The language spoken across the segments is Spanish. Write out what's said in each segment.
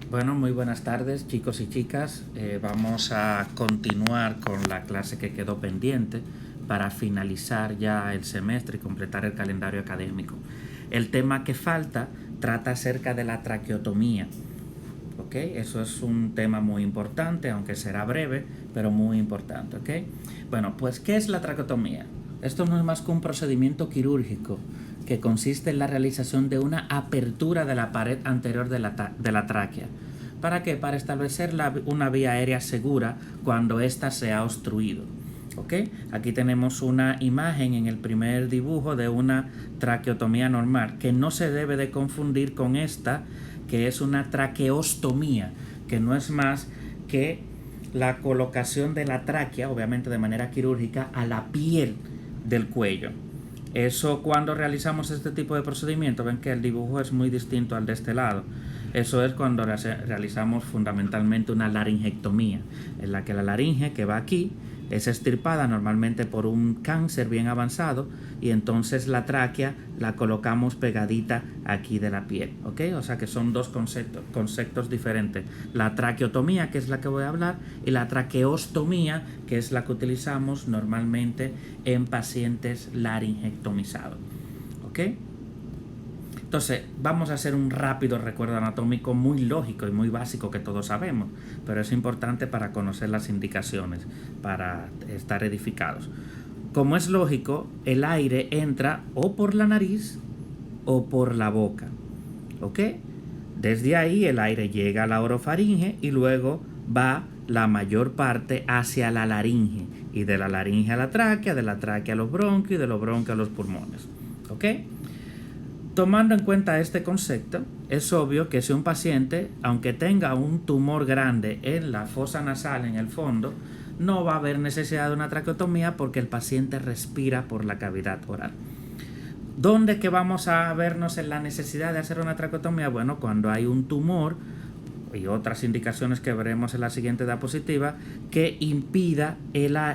Bueno, muy buenas tardes, chicos y chicas. Vamos a continuar con la clase que quedó pendiente para finalizar ya el semestre y completar el calendario académico. El tema que falta trata acerca de la traqueotomía. ¿Ok? Eso es un tema muy importante, aunque será breve, pero muy importante. ¿Ok? Bueno, pues, ¿qué es la traqueotomía? Esto no es más que un procedimiento quirúrgico que consiste en la realización de una apertura de la pared anterior de la tráquea. ¿Para qué? Para establecer una vía aérea segura cuando ésta se ha obstruido. ¿Ok? Aquí tenemos una imagen en el primer dibujo de una traqueotomía normal, que no se debe de confundir con esta, que es una traqueostomía, que no es más que la colocación de la tráquea, obviamente de manera quirúrgica, a la piel del cuello. Eso, cuando realizamos este tipo de procedimiento, ven que el dibujo es muy distinto al de este lado. Eso es cuando realizamos fundamentalmente una laringectomía, en la que la laringe que va aquí es extirpada normalmente por un cáncer bien avanzado, y entonces la tráquea la colocamos pegadita aquí de la piel, ¿ok? O sea que son dos conceptos diferentes. La traqueotomía, que es la que voy a hablar, y la traqueostomía, que es la que utilizamos normalmente en pacientes laringectomizados, ¿ok? Entonces, vamos a hacer un rápido recuerdo anatómico muy lógico y muy básico que todos sabemos, pero es importante para conocer las indicaciones, para estar edificados. Como es lógico, el aire entra o por la nariz o por la boca, ¿ok? Desde ahí el aire llega a la orofaringe y luego va la mayor parte hacia la laringe, y de la laringe a la tráquea, de la tráquea a los bronquios y de los bronquios a los pulmones, ¿ok? Tomando en cuenta este concepto, es obvio que si un paciente, aunque tenga un tumor grande en la fosa nasal en el fondo, no va a haber necesidad de una traqueotomía porque el paciente respira por la cavidad oral. ¿Dónde que vamos a vernos en la necesidad de hacer una traqueotomía? Bueno, cuando hay un tumor y otras indicaciones que veremos en la siguiente diapositiva, que impida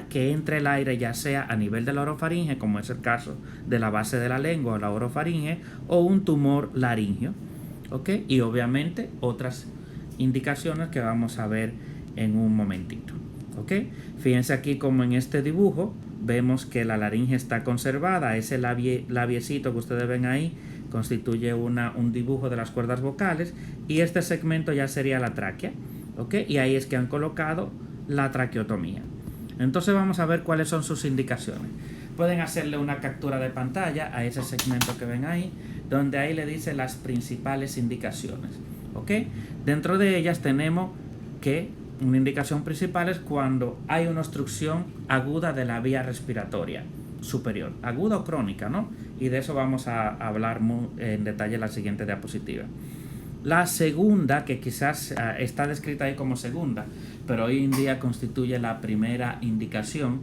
que entre el aire, ya sea a nivel de la orofaringe, como es el caso de la base de la lengua o la orofaringe, o un tumor laringio, ¿ok? Y obviamente otras indicaciones que vamos a ver en un momentito, ¿ok? Fíjense aquí como en este dibujo vemos que la laringe está conservada. Ese labiecito que ustedes ven ahí constituye un dibujo de las cuerdas vocales, y este segmento ya sería la tráquea, ¿ok? Y ahí es que han colocado la traqueotomía. Entonces vamos a ver cuáles son sus indicaciones. Pueden hacerle una captura de pantalla a ese segmento que ven ahí, donde ahí le dice las principales indicaciones, ¿ok? Dentro de ellas tenemos que una indicación principal es cuando hay una obstrucción aguda de la vía respiratoria superior, aguda o crónica, ¿no? Y de eso vamos a hablar en detalle en la siguiente diapositiva. La segunda, que quizás está descrita ahí como segunda, pero hoy en día constituye la primera indicación,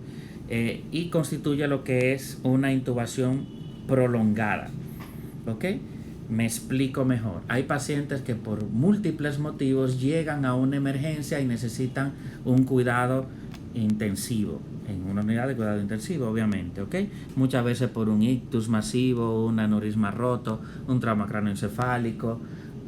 y constituye lo que es una intubación prolongada, ¿ok? Me explico mejor. Hay pacientes que por múltiples motivos llegan a una emergencia y necesitan un cuidado intensivo, en una unidad de cuidado intensivo, obviamente, ¿ok? Muchas veces por un ictus masivo, un aneurisma roto, un trauma cráneoencefálico,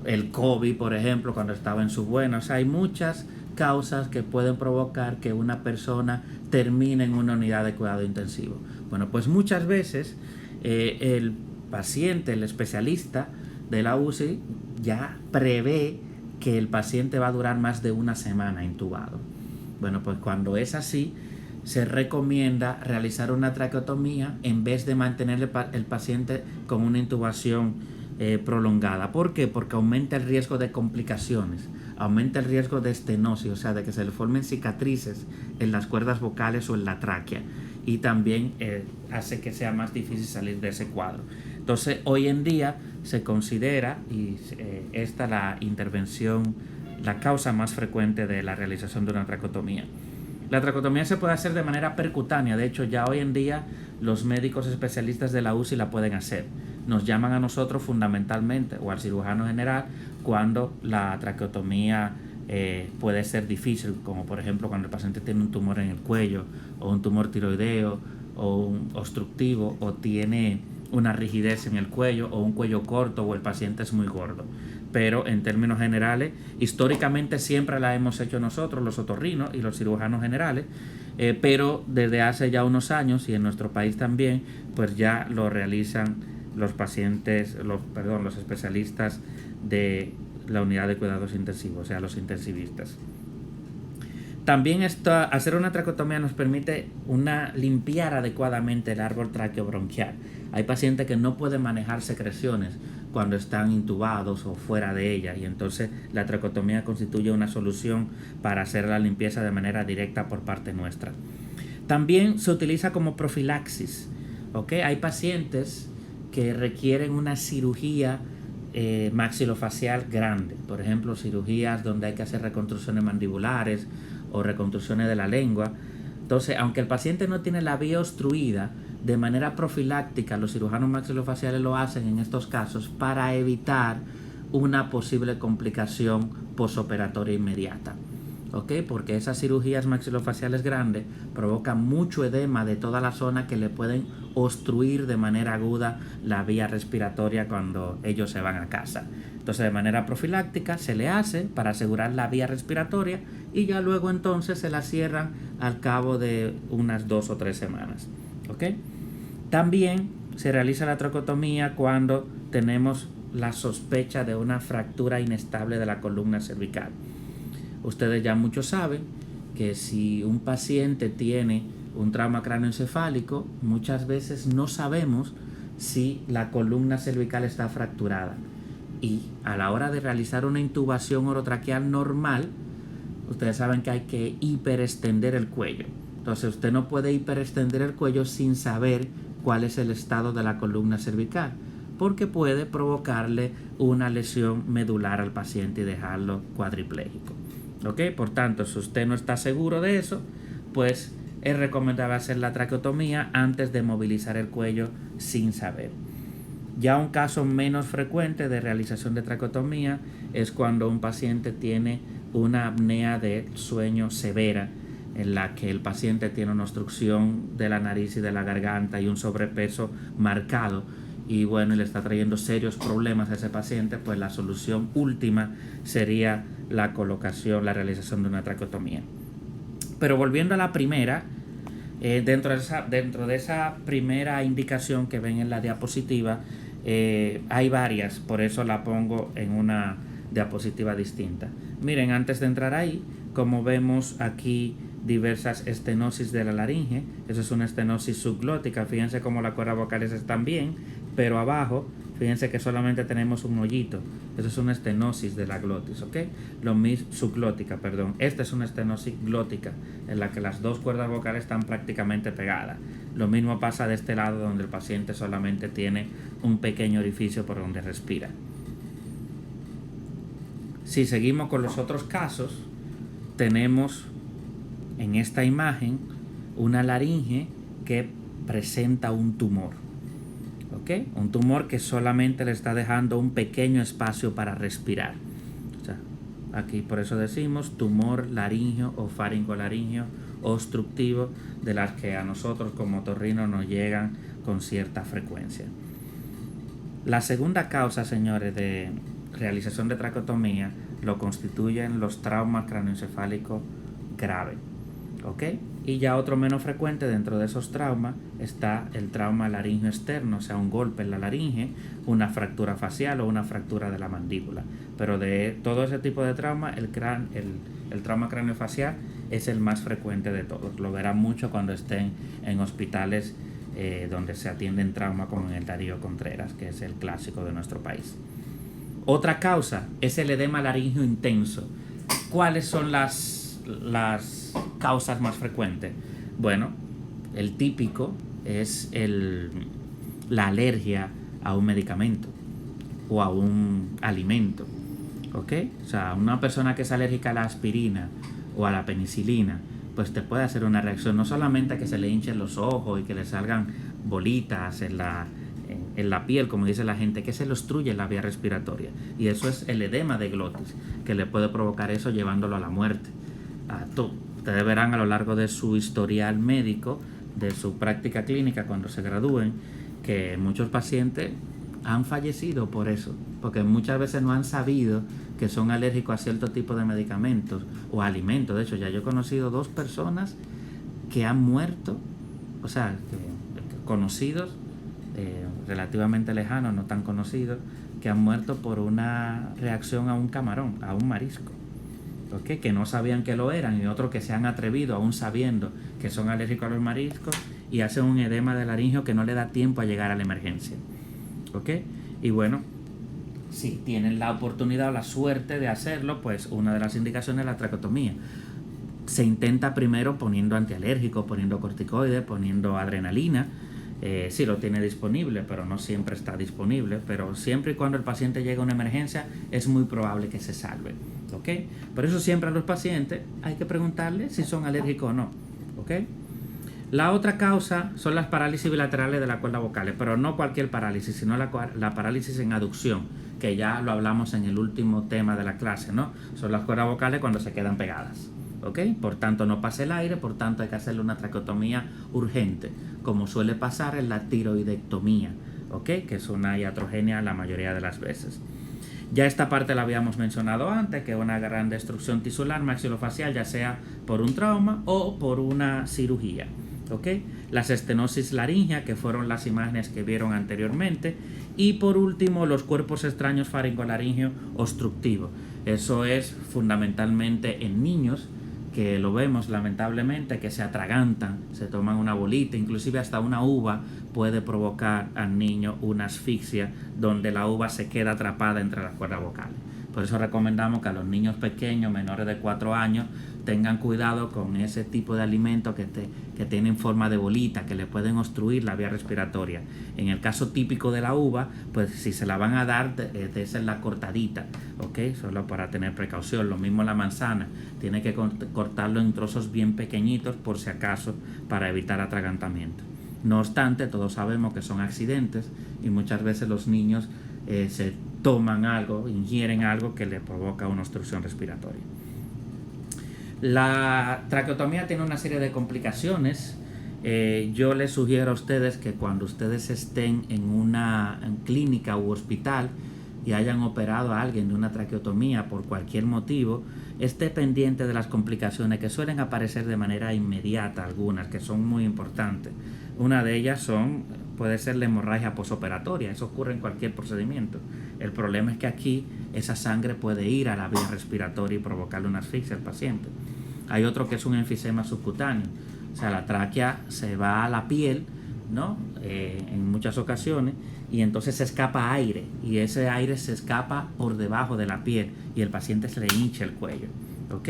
el COVID, por ejemplo, cuando estaba en su buena. O sea, hay muchas causas que pueden provocar que una persona termine en una unidad de cuidado intensivo. Bueno, pues muchas veces el paciente, el especialista de la UCI, ya prevé que el paciente va a durar más de una semana intubado. Bueno, pues cuando es así, se recomienda realizar una traqueotomía en vez de mantener el paciente con una intubación prolongada. ¿Por qué? Porque aumenta el riesgo de complicaciones, aumenta el riesgo de estenosis, o sea, de que se le formen cicatrices en las cuerdas vocales o en la tráquea, y también hace que sea más difícil salir de ese cuadro. Entonces, hoy en día se considera, y esta la intervención, la causa más frecuente de la realización de una traqueotomía. La traqueotomía se puede hacer de manera percutánea. De hecho, ya hoy en día los médicos especialistas de la UCI la pueden hacer. Nos llaman a nosotros fundamentalmente, o al cirujano general, cuando la traqueotomía puede ser difícil, como por ejemplo cuando el paciente tiene un tumor en el cuello, o un tumor tiroideo, o un obstructivo, o tiene una rigidez en el cuello, o un cuello corto, o el paciente es muy gordo. pero en términos generales, históricamente siempre la hemos hecho nosotros, los otorrinos y los cirujanos generales, pero desde hace ya unos años, y en nuestro país también, pues ya lo realizan los pacientes, los especialistas de la unidad de cuidados intensivos, o sea, los intensivistas. También hacer una traqueotomía nos permite limpiar adecuadamente el árbol traqueobronquial. Hay pacientes que no pueden manejar secreciones cuando están intubados o fuera de ella, y entonces la traqueotomía constituye una solución para hacer la limpieza de manera directa por parte nuestra. También se utiliza como profilaxis, ¿ok? Hay pacientes que requieren una cirugía maxilofacial grande, por ejemplo, cirugías donde hay que hacer reconstrucciones mandibulares o reconstrucciones de la lengua. Entonces, aunque el paciente no tiene la vía obstruida, de manera profiláctica los cirujanos maxilofaciales lo hacen en estos casos para evitar una posible complicación posoperatoria inmediata. ¿Ok? Porque esas cirugías maxilofaciales grandes provocan mucho edema de toda la zona que le pueden obstruir de manera aguda la vía respiratoria cuando ellos se van a casa. Entonces, de manera profiláctica se le hace para asegurar la vía respiratoria y ya luego entonces se la cierran al cabo de unas 2 o 3 semanas. ¿Ok? También se realiza la traqueotomía cuando tenemos la sospecha de una fractura inestable de la columna cervical. Ustedes ya muchos saben que si un paciente tiene un trauma cráneoencefálico, muchas veces no sabemos si la columna cervical está fracturada. Y a la hora de realizar una intubación orotraqueal normal, ustedes saben que hay que hiperextender el cuello. Entonces usted no puede hiperextender el cuello sin saber cuál es el estado de la columna cervical, porque puede provocarle una lesión medular al paciente y dejarlo cuadripléjico. ¿Ok? Por tanto, si usted no está seguro de eso, pues es recomendable hacer la traqueotomía antes de movilizar el cuello sin saber. Ya un caso menos frecuente de realización de traqueotomía es cuando un paciente tiene una apnea de sueño severa, en la que el paciente tiene una obstrucción de la nariz y de la garganta y un sobrepeso marcado, y bueno, le está trayendo serios problemas a ese paciente, pues la solución última sería la realización de una traqueotomía. Pero volviendo a la primera, dentro de esa primera indicación que ven en la diapositiva, hay varias, por eso la pongo en una diapositiva distinta. Miren, antes de entrar ahí, como vemos aquí diversas estenosis de la laringe, eso es una estenosis subglótica, fíjense cómo las cuerdas vocales están bien, pero abajo, fíjense que solamente tenemos un hoyito, eso es una estenosis de la glotis, ¿ok? Subglótica, perdón. Esta es una estenosis glótica, en la que las dos cuerdas vocales están prácticamente pegadas. Lo mismo pasa de este lado, donde el paciente solamente tiene un pequeño orificio por donde respira. Si seguimos con los otros casos, tenemos en esta imagen una laringe que presenta un tumor. ¿Ok? Un tumor que solamente le está dejando un pequeño espacio para respirar. O sea, aquí por eso decimos tumor laringeo o faringolaringeo obstructivo, de las que a nosotros como otorrinos nos llegan con cierta frecuencia. La segunda causa, señores, de realización de traqueotomía lo constituyen los traumas craneoencefálicos graves. ¿Ok? Y ya otro menos frecuente dentro de esos traumas está el trauma laringeo externo, o sea, un golpe en la laringe, una fractura facial o una fractura de la mandíbula. Pero de todo ese tipo de trauma, el trauma craneofacial es el más frecuente de todos. Lo verán mucho cuando estén en hospitales donde se atienden trauma, como en el Darío Contreras, que es el clásico de nuestro país. Otra causa es el edema laringeo intenso. ¿Cuáles son las causas más frecuentes? Bueno, el típico es la alergia a un medicamento o a un alimento. ¿Ok? O sea, una persona que es alérgica a la aspirina o a la penicilina, pues te puede hacer una reacción, no solamente a que se le hinchen los ojos y que le salgan bolitas en la piel, como dice la gente, que se le obstruye la vía respiratoria. Y eso es el edema de glotis, que le puede provocar eso llevándolo a la muerte. Ustedes verán a lo largo de su historial médico, de su práctica clínica cuando se gradúen, que muchos pacientes han fallecido por eso, porque muchas veces no han sabido que son alérgicos a cierto tipo de medicamentos o alimentos. De hecho, ya yo he conocido 2 personas que han muerto, o sea, conocidos, relativamente lejanos, no tan conocidos, que han muerto por una reacción a un camarón, a un marisco, ¿okay? Que no sabían que lo eran, y otros que se han atrevido, aún sabiendo que son alérgicos a los mariscos, y hacen un edema de laringio que no le da tiempo a llegar a la emergencia, ¿okay? Y bueno, si tienen la oportunidad o la suerte de hacerlo, pues una de las indicaciones es la traqueotomía. Se intenta primero poniendo antialérgicos, poniendo corticoides, poniendo adrenalina, si lo tiene disponible, pero no siempre está disponible. Pero siempre y cuando el paciente llegue a una emergencia, es muy probable que se salve, ¿ok? Por eso siempre a los pacientes hay que preguntarle si son alérgicos o no, ¿ok? La otra causa son las parálisis bilaterales de la cuerda vocal, pero no cualquier parálisis, sino la parálisis en aducción, que ya lo hablamos en el último tema de la clase, ¿no? Son las cuerdas vocales cuando se quedan pegadas, ¿ok? Por tanto, no pasa el aire, por tanto hay que hacerle una traqueotomía urgente, como suele pasar en la tiroidectomía, ¿ok? Que es una iatrogenia la mayoría de las veces. Ya esta parte la habíamos mencionado antes, que es una gran destrucción tisular maxilofacial, ya sea por un trauma o por una cirugía, ¿ok? Las estenosis laringea, que fueron las imágenes que vieron anteriormente. Y por último, los cuerpos extraños faringolaringeo obstructivos. Eso es fundamentalmente en niños, que lo vemos lamentablemente, que se atragantan, se toman una bolita, inclusive hasta una uva puede provocar al niño una asfixia, donde la uva se queda atrapada entre las cuerdas vocales. Por eso recomendamos que a los niños pequeños, menores de 4 años, tengan cuidado con ese tipo de alimentos que tienen forma de bolita, que le pueden obstruir la vía respiratoria. En el caso típico de la uva, pues si se la van a dar, la cortadita, ¿ok? Solo para tener precaución. Lo mismo la manzana, tiene que cortarlo en trozos bien pequeñitos por si acaso, para evitar atragantamiento. No obstante, todos sabemos que son accidentes y muchas veces los niños se toman algo, ingieren algo que le provoca una obstrucción respiratoria. La traqueotomía tiene una serie de complicaciones. Yo les sugiero a ustedes que cuando ustedes estén en una clínica u hospital y hayan operado a alguien de una traqueotomía por cualquier motivo, esté pendiente de las complicaciones que suelen aparecer de manera inmediata, algunas que son muy importantes. Una de ellas puede ser la hemorragia posoperatoria. Eso ocurre en cualquier procedimiento. El problema es que aquí esa sangre puede ir a la vía respiratoria y provocarle una asfixia al paciente. Hay otro que es un enfisema subcutáneo. O sea, la tráquea se va a la piel, ¿no? En muchas ocasiones, y entonces se escapa aire, y ese aire se escapa por debajo de la piel y el paciente se le hincha el cuello, ¿ok?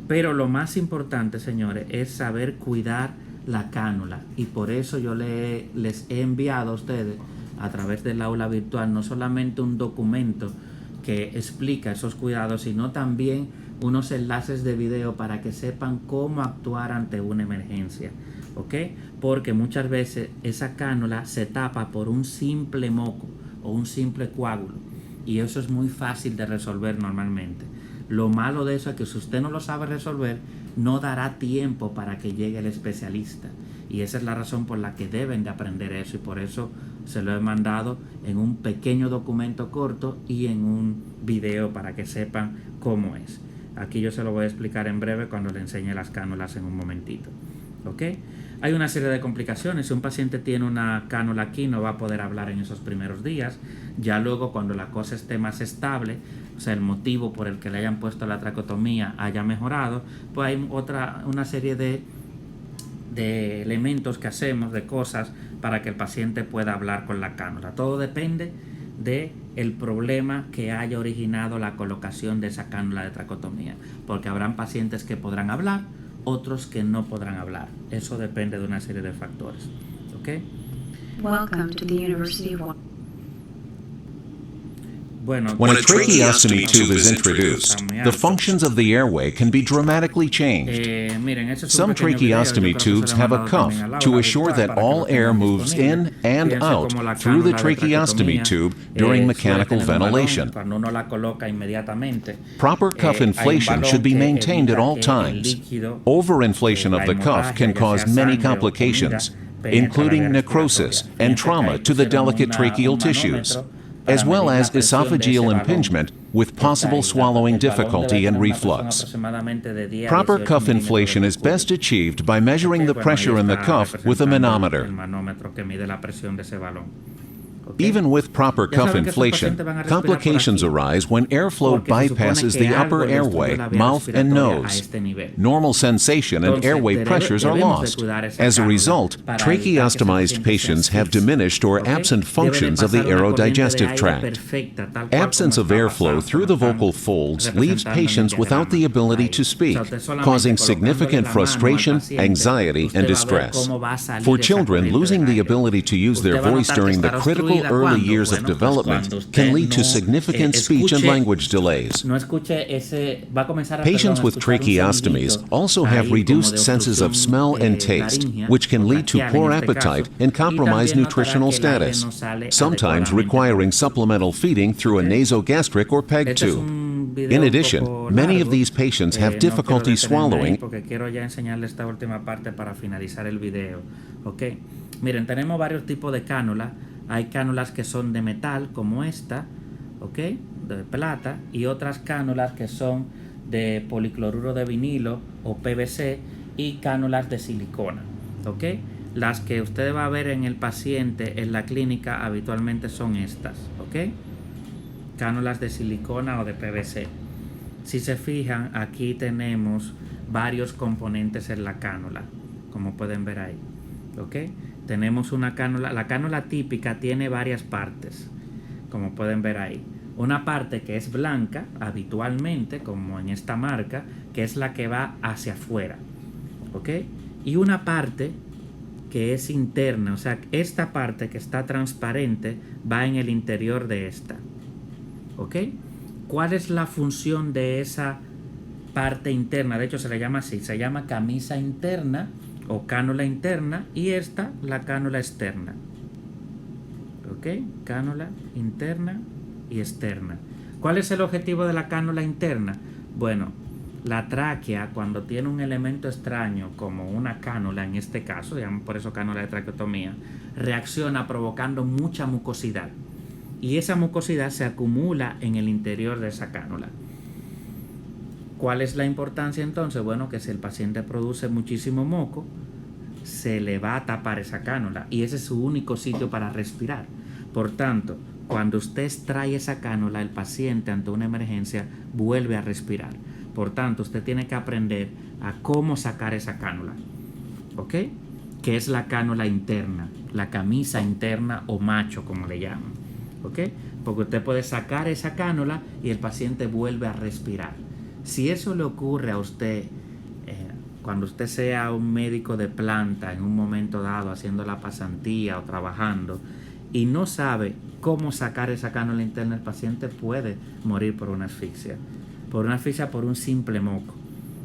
Pero lo más importante, señores, es saber cuidar la cánula, y por eso yo les he enviado a ustedes a través del aula virtual no solamente un documento que explica esos cuidados, sino también unos enlaces de video para que sepan cómo actuar ante una emergencia, ¿ok? Porque muchas veces esa cánula se tapa por un simple moco o un simple coágulo, y eso es muy fácil de resolver normalmente. Lo malo de eso es que si usted no lo sabe resolver, no dará tiempo para que llegue el especialista, y esa es la razón por la que deben de aprender eso, y por eso se lo he mandado en un pequeño documento corto y en un video para que sepan cómo es. Aquí yo se lo voy a explicar en breve cuando le enseñe las cánulas en un momentito, ¿ok? Hay una serie de complicaciones. Si un paciente tiene una cánula aquí, no va a poder hablar en esos primeros días. Ya luego, cuando la cosa esté más estable, o sea, el motivo por el que le hayan puesto la traqueotomía haya mejorado, pues hay una serie de elementos que hacemos, de cosas, para que el paciente pueda hablar con la cánula. Todo depende del problema que haya originado la colocación de esa cánula de traqueotomía, porque habrán pacientes que podrán hablar, otros que no podrán hablar. Eso depende de una serie de factores, ¿ok? Welcome to the University of Bueno, When a tracheostomy tube is introduced, the functions of the airway can be dramatically changed. Miren, ese es un Some pequeño video, tracheostomy yo creo que se tubes lo he have a mandado cuff también al to aula assure virtual that para que lo all air tengan moves in disponible. and Fíjense out cómo la through the cánula de tracheostomy traqueotomía, tube during suele mechanical tener un balón. ventilation. Cuando uno la coloca inmediatamente, Proper cuff hay un inflation balón should be que maintained at evita all que el times. líquido, Overinflation la of the cuff hemorragia, can ya cause sea many sangre o comida, complications, including necrosis and trauma to the delicate tracheal tissues, as well as esophageal impingement with possible swallowing difficulty and reflux. Proper cuff inflation is best achieved by measuring the pressure in the cuff with a manometer. Even with proper cuff inflation, complications arise when airflow bypasses the upper airway, mouth, and nose. Normal sensation and airway pressures are lost. As a result, tracheostomized patients have diminished or absent functions of the aerodigestive tract. Absence of airflow through the vocal folds leaves patients without the ability to speak, causing significant frustration, anxiety, and distress. For children, losing the ability to use their voice during the critical early years of development can lead to significant speech and language delays. Patients with tracheostomies also have reduced senses of smell and taste, which can lead to poor appetite and compromise nutritional status, sometimes requiring supplemental feeding through a nasogastric or PEG tube. In addition, many of these patients have difficulty swallowing. Miren, tenemos varios tipos de cánulas. Hay cánulas que son de metal, como esta, ¿ok? De plata, y otras cánulas que son de policloruro de vinilo o PVC y cánulas de silicona, ¿ok? Las que usted va a ver en el paciente en la clínica habitualmente son estas, ¿ok? Cánulas de silicona o de PVC. Si se fijan, aquí tenemos varios componentes en la cánula, como pueden ver ahí, ¿ok? Tenemos una cánula, la cánula típica tiene varias partes, como pueden ver ahí. Una parte que es blanca, habitualmente, como en esta marca, que es la que va hacia afuera, ¿ok? Y una parte que es interna, o sea, esta parte que está transparente va en el interior de esta, ¿ok? ¿Cuál es la función de esa parte interna? De hecho, se le llama así, se llama camisa interna o cánula interna, y esta la cánula externa, ¿ok? Cánula interna y externa. ¿Cuál es el objetivo de la cánula interna? Bueno, la tráquea, cuando tiene un elemento extraño como una cánula, en este caso, llaman por eso cánula de traqueotomía, reacciona provocando mucha mucosidad, y esa mucosidad se acumula en el interior de esa cánula. ¿Cuál es la importancia entonces? Bueno, que si el paciente produce muchísimo moco, se le va a tapar esa cánula, y ese es su único sitio para respirar. Por tanto, cuando usted extrae esa cánula, el paciente ante una emergencia vuelve a respirar. Por tanto, usted tiene que aprender a cómo sacar esa cánula, ¿ok? Que es la cánula interna, la camisa interna o macho, como le llaman, ¿ok? Porque usted puede sacar esa cánula y el paciente vuelve a respirar. Si eso le ocurre a usted cuando usted sea un médico de planta en un momento dado haciendo la pasantía o trabajando y no sabe cómo sacar esa cánula interna, el paciente puede morir por una asfixia por un simple moco.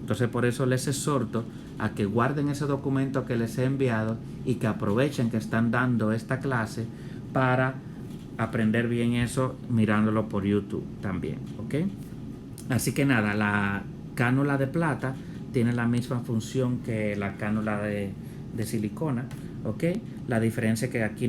Entonces, por eso les exhorto a que guarden ese documento que les he enviado y que aprovechen que están dando esta clase para aprender bien eso mirándolo por YouTube también, ¿ok? Así que nada, la cánula de plata tiene la misma función que la cánula de silicona, ¿ok? La diferencia es que aquí